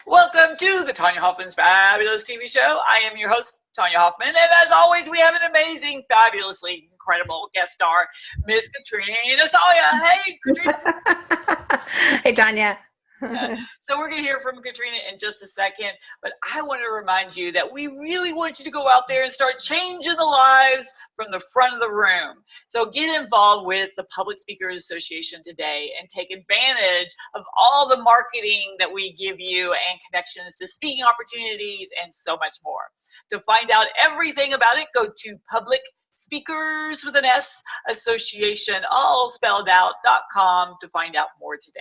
Welcome to the Tonya Hoffman's Fabulous TV Show. I am your host, Tonya Hoffman, and as always, we have an amazing, fabulously incredible guest star, Miss Katrina Sawa. Hey, Katrina. Hey, Tonya. So we're going to hear from Katrina in just a second, but I want to remind you that we really want you to go out there and start changing the lives from the front of the room. So get involved with the Public Speakers Association today and take advantage of all the marketing that we give you and connections to speaking opportunities and so much more. To find out everything about it, go to Public Speakers with an S Association, all spelled out.com to find out more today.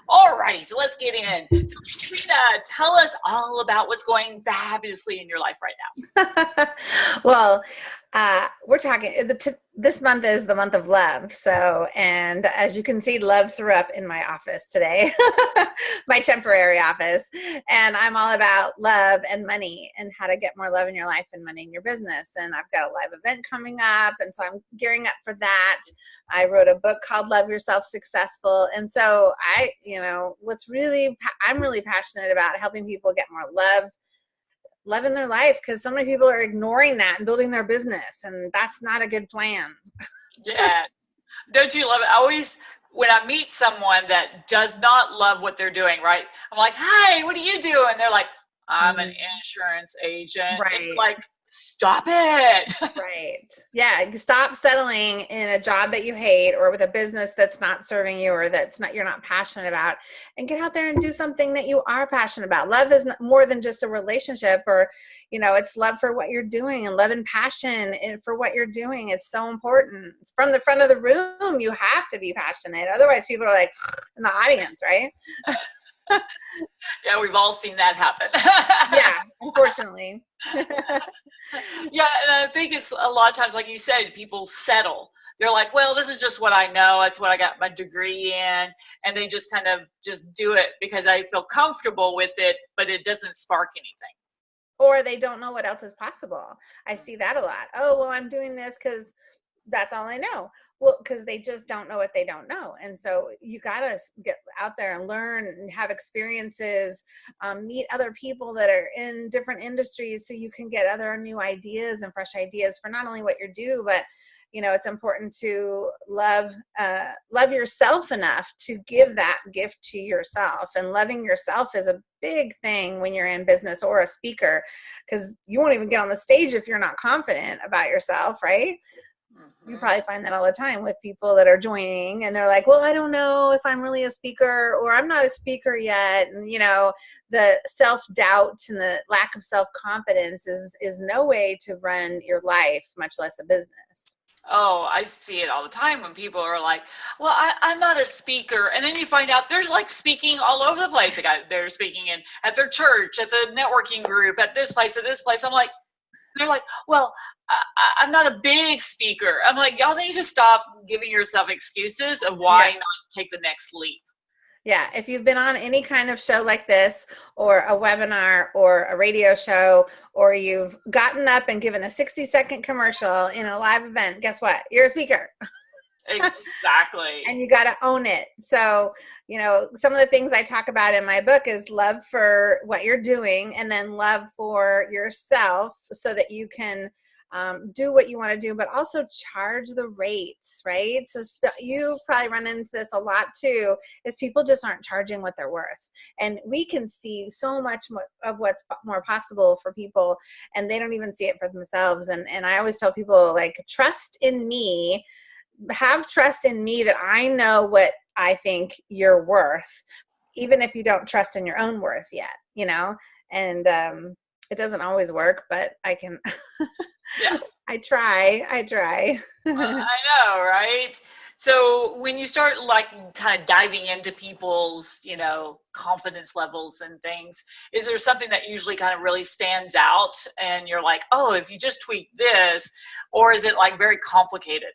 All right, so let's get in. So Katrina, tell us all about what's going fabulously in your life right now. Well, we're talking, this month is the month of love. So, and as you can see, love threw up in my office today, my temporary office. And I'm all about love and money and how to get more love in your life and money in your business. And I've got a live event coming up. And so I'm gearing up for that. I wrote a book called Love Yourself Successful. And so I'm really passionate about helping people get more love in their life, because so many people are ignoring that and building their business, and that's not a good plan. Yeah. Don't you love it? I always, when I meet someone that does not love what they're doing, right? I'm like, "Hey, what do you do?" And they're like, "I'm an insurance agent." Right. And like, stop it. Right. Yeah. Stop settling in a job that you hate or with a business that's not serving you or you're not passionate about, and get out there and do something that you are passionate about. Love is more than just a relationship, or, it's love for what you're doing and love and passion for what you're doing. It's so important. It's from the front of the room. You have to be passionate. Otherwise people are like in the audience, right? Yeah, we've all seen that happen. Yeah, unfortunately. Yeah, and I think it's a lot of times, like you said, people settle. They're like, well, this is just what I know. It's what I got my degree in. And they just kind of just do it because I feel comfortable with it, but it doesn't spark anything. Or they don't know what else is possible. I see that a lot. Oh, well, I'm doing this because that's all I know. Well, because they just don't know what they don't know. And so you got to get out there and learn and have experiences, meet other people that are in different industries so you can get other new ideas and fresh ideas for not only what you do, but it's important to love yourself enough to give that gift to yourself. And loving yourself is a big thing when you're in business or a speaker, because you won't even get on the stage if you're not confident about yourself, right? You probably find that all the time with people that are joining and they're like, well, I don't know if I'm really a speaker, or I'm not a speaker yet. And, the self-doubt and the lack of self-confidence is no way to run your life, much less a business. Oh, I see it all the time when people are like, well, I'm not a speaker. And then you find out there's like speaking all over the place. They're speaking at their church, at the networking group, at this place, at this place. I'm like, they're like, well, I'm not a big speaker. I'm like, y'all need to stop giving yourself excuses of why not take the next leap. Yeah, if you've been on any kind of show like this, or a webinar or a radio show, or you've gotten up and given a 60-second commercial in a live event, guess what? You're a speaker. Exactly. And you got to own it. So, some of the things I talk about in my book is love for what you're doing, and then love for yourself so that you can do what you want to do, but also charge the rates, right? So you probably run into this a lot too, is people just aren't charging what they're worth. And we can see so much more of what's more possible for people, and they don't even see it for themselves. And I always tell people, like, trust in me, have trust in me that I know what I think you're worth, even if you don't trust in your own worth yet, and it doesn't always work, but I can. Yeah. I try. I know, right? So when you start like kind of diving into people's, confidence levels and things, is there something that usually kind of really stands out and you're like, oh, if you just tweak this, or is it like very complicated?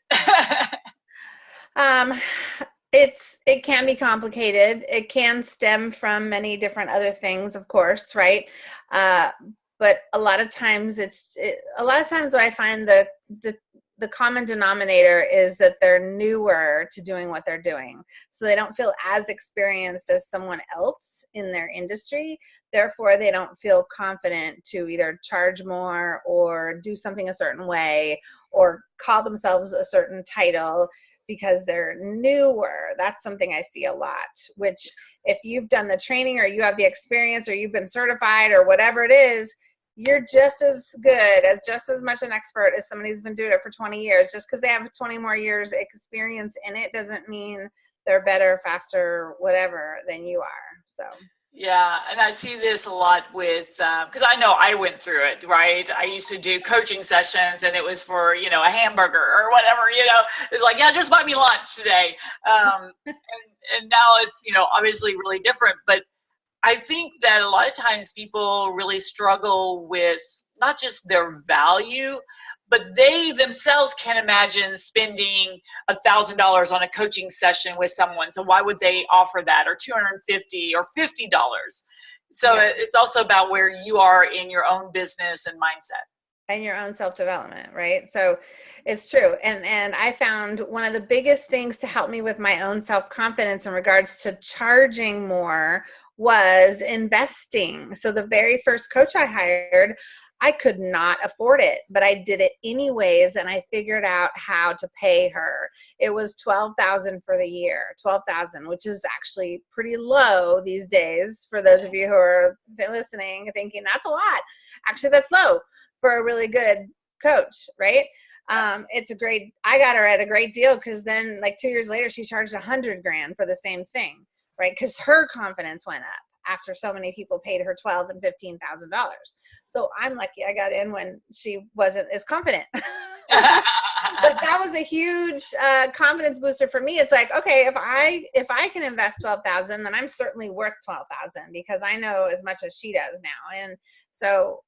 It can be complicated. It can stem from many different other things, of course, right? But a lot of times what I find the the common denominator is that they're newer to doing what they're doing. So they don't feel as experienced as someone else in their industry. Therefore, they don't feel confident to either charge more or do something a certain way or call themselves a certain title because they're newer. That's something I see a lot, which if you've done the training or you have the experience or you've been certified or whatever it is, you're just as good as just as much an expert as somebody who's been doing it for 20 years. Just because they have 20 more years experience in it doesn't mean they're better, faster, whatever than you are. So yeah, and I see this a lot with, because I know I went through it, right? I used to do coaching sessions and it was for, a hamburger or whatever, it's like, yeah, just buy me lunch today. And now it's, obviously really different, but I think that a lot of times people really struggle with not just their value, but they themselves can't imagine spending $1,000 on a coaching session with someone. So why would they offer that, or $250 or $50? So yeah. It's also about where you are in your own business and mindset. And your own self-development, right? So it's true. And I found one of the biggest things to help me with my own self-confidence in regards to charging more was investing. So the very first coach I hired, I could not afford it, but I did it anyways. And I figured out how to pay her. It was $12,000 for the year, $12,000, which is actually pretty low these days. For those of you who are listening, thinking that's a lot. Actually, that's low for a really good coach, right? It's a great, I got her at a great deal because then like 2 years later, she charged $100,000 for the same thing, right? Because her confidence went up after so many people paid her $12,000 and $15,000. So I'm lucky I got in when she wasn't as confident. But that was a huge confidence booster for me. It's like, okay, if I can invest $12,000, then I'm certainly worth $12,000 because I know as much as she does now. And so,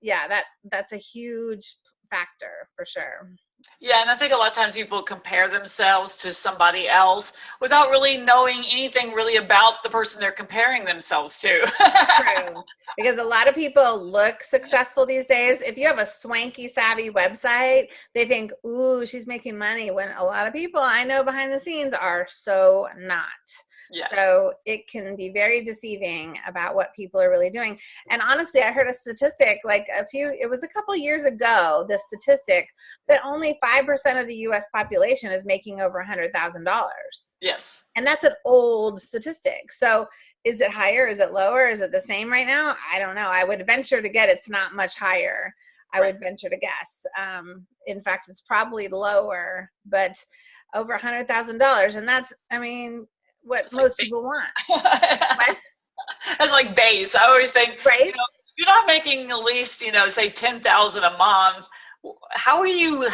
yeah, that's a huge factor for sure. Yeah, and I think a lot of times people compare themselves to somebody else without really knowing anything really about the person they're comparing themselves to. True. Because a lot of people look successful these days. If you have a swanky, savvy website, they think, ooh, she's making money, when a lot of people I know behind the scenes are so not. Yes. So it can be very deceiving about what people are really doing. And honestly, I heard a statistic it was a couple years ago, the statistic that only 5% of the US population is making over $100,000. Yes. And that's an old statistic. So is it higher? Is it lower? Is it the same right now? I don't know. I would venture to get it's not much higher. I would venture to guess. In fact, it's probably lower, but over $100,000. And that's, what most people want. That's like base. I always think, right? If you're not making at least, say $10,000 a month, how are you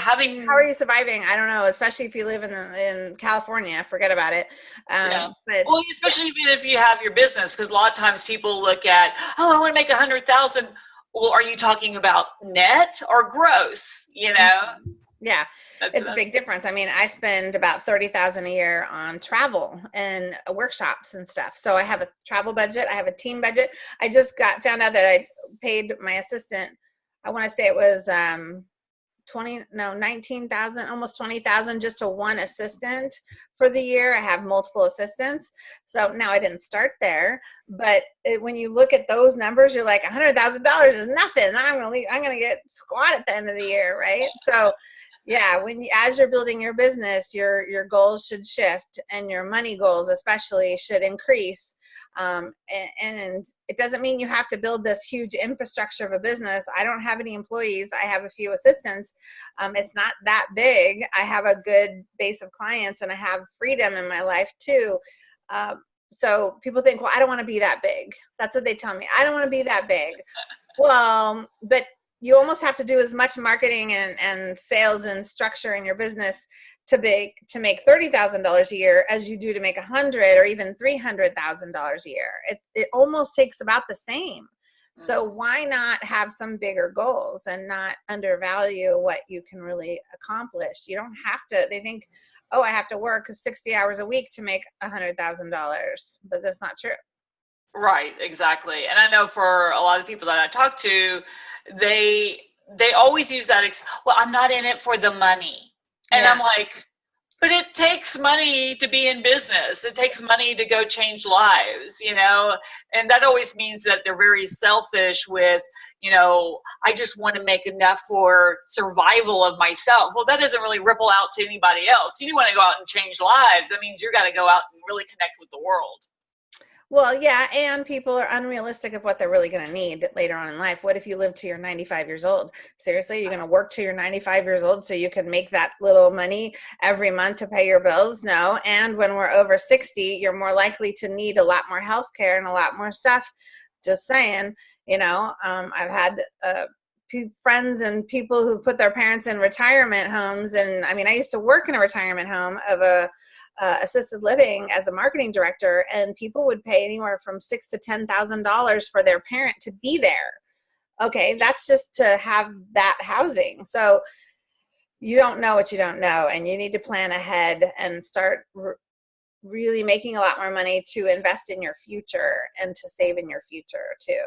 surviving? I don't know, especially if you live in California, forget about it. Yeah. But well, especially even if you have your business, because a lot of times people look at, I want to make 100,000. Well, are you talking about net or gross? Yeah, it's a big difference. I spend about $30,000 a year on travel and workshops and stuff. So I have a travel budget. I have a team budget. I just found out that I paid my assistant, I want to say it was 19,000, almost 20,000 just to one assistant for the year. I have multiple assistants. So now I didn't start there, but when you look at those numbers, you're like $100,000 is nothing. I'm going to get squat at the end of the year. Right. So yeah, as you're building your business, your goals should shift, and your money goals especially should increase. And it doesn't mean you have to build this huge infrastructure of a business. I don't have any employees. I have a few assistants. It's not that big. I have a good base of clients, and I have freedom in my life too. So people think, well, I don't want to be that big. That's what they tell me. I don't want to be that big. Well, but you almost have to do as much marketing and sales and structure in your business to make $30,000 a year as you do to make $100,000 or even $300,000 a year. It almost takes about the same. So why not have some bigger goals and not undervalue what you can really accomplish? You don't have to. They think, oh, I have to work 60 hours a week to make $100,000, but that's not true. Right, exactly. And I know for a lot of people that I talk to, they they always use that, well, I'm not in it for the money. And Yeah. I'm like, but it takes money to be in business. It takes money to go change lives, you know? And that always means that they're very selfish with, you know, I just want to make enough for survival of myself. Well, that doesn't really ripple out to anybody else. You want to go out and change lives. That means you got to go out and really connect with the world. Well, yeah, and people are unrealistic of what they're really going to need later on in life. What if you live to your 95 years old? Seriously, you're going to work to your 95 years old so you can make that little money every month to pay your bills? No. And when we're over 60, you're more likely to need a lot more health care and a lot more stuff. Just saying, you know, I've had friends and people who put their parents in retirement homes. And I mean, I used to work in a retirement home of a assisted living as a marketing director, and people would pay anywhere from $6,000 to $10,000 for their parent to be there. Okay, that's just to have that housing. So you don't know what you don't know, and you need to plan ahead and start really making a lot more money to invest in your future and to save in your future too.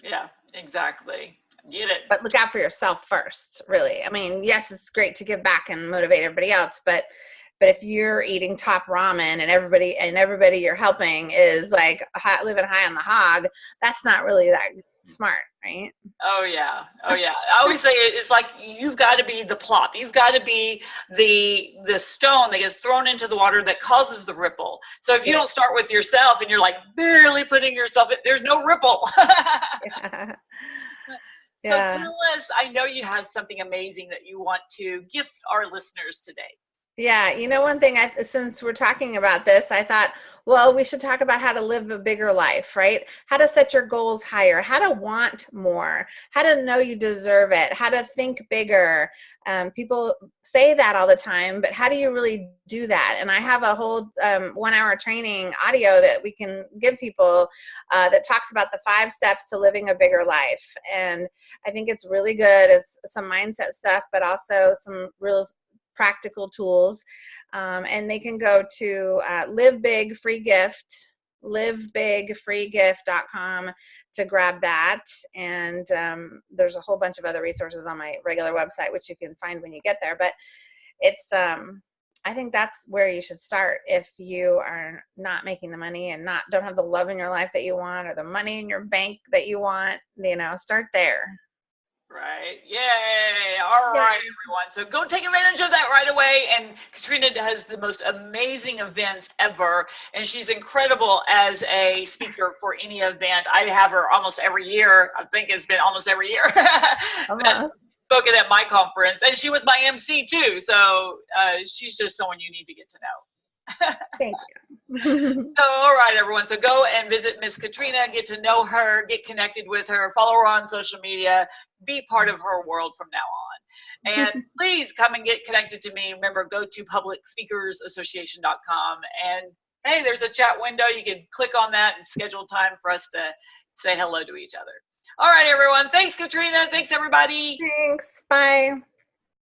Yeah, exactly. Get it. But look out for yourself first, really. I mean, yes, it's great to give back and motivate everybody else, but if you're eating top ramen and everybody you're helping is like living high on the hog, that's not really that smart, right? Oh yeah. Oh yeah. I always say it's like you've got to be the plop. You've got to be the stone that gets thrown into the water that causes the ripple. So if you don't start with yourself and you're like barely putting yourself in, there's no ripple. Yeah. So tell us, I know you have something amazing that you want to gift our listeners today. Yeah, you know, one thing, since we're talking about this, I thought, well, we should talk about how to live a bigger life, right? How to set your goals higher, how to want more, how to know you deserve it, how to think bigger. People say that all the time, but how do you really do that? And I have a whole 1 hour training audio that we can give people that talks about the 5 steps to living a bigger life. And I think it's really good. It's some mindset stuff, but also some real practical tools, and they can go to Live Big Free Gift, livebigfreegift.com to grab that. And there's a whole bunch of other resources on my regular website, which you can find when you get there. But it's I think that's where you should start if you are not making the money and don't have the love in your life that you want, or the money in your bank that you want. You know, start there. Right. Yay. All right, everyone. So go take advantage of that right away. And Katrina does the most amazing events ever. And she's incredible as a speaker for any event. I have her almost every year. I think it's been almost every year. Spoken at my conference. And she was my MC too. So she's just someone you need to get to know. Thank you. So, all right, everyone. So go and visit Miss Katrina, get to know her, get connected with her, follow her on social media, be part of her world from now on. And please come and get connected to me. Remember, go to publicspeakersassociation.com. And hey, there's a chat window. You can click on that and schedule time for us to say hello to each other. All right, everyone. Thanks, Katrina. Thanks, everybody. Thanks. Bye.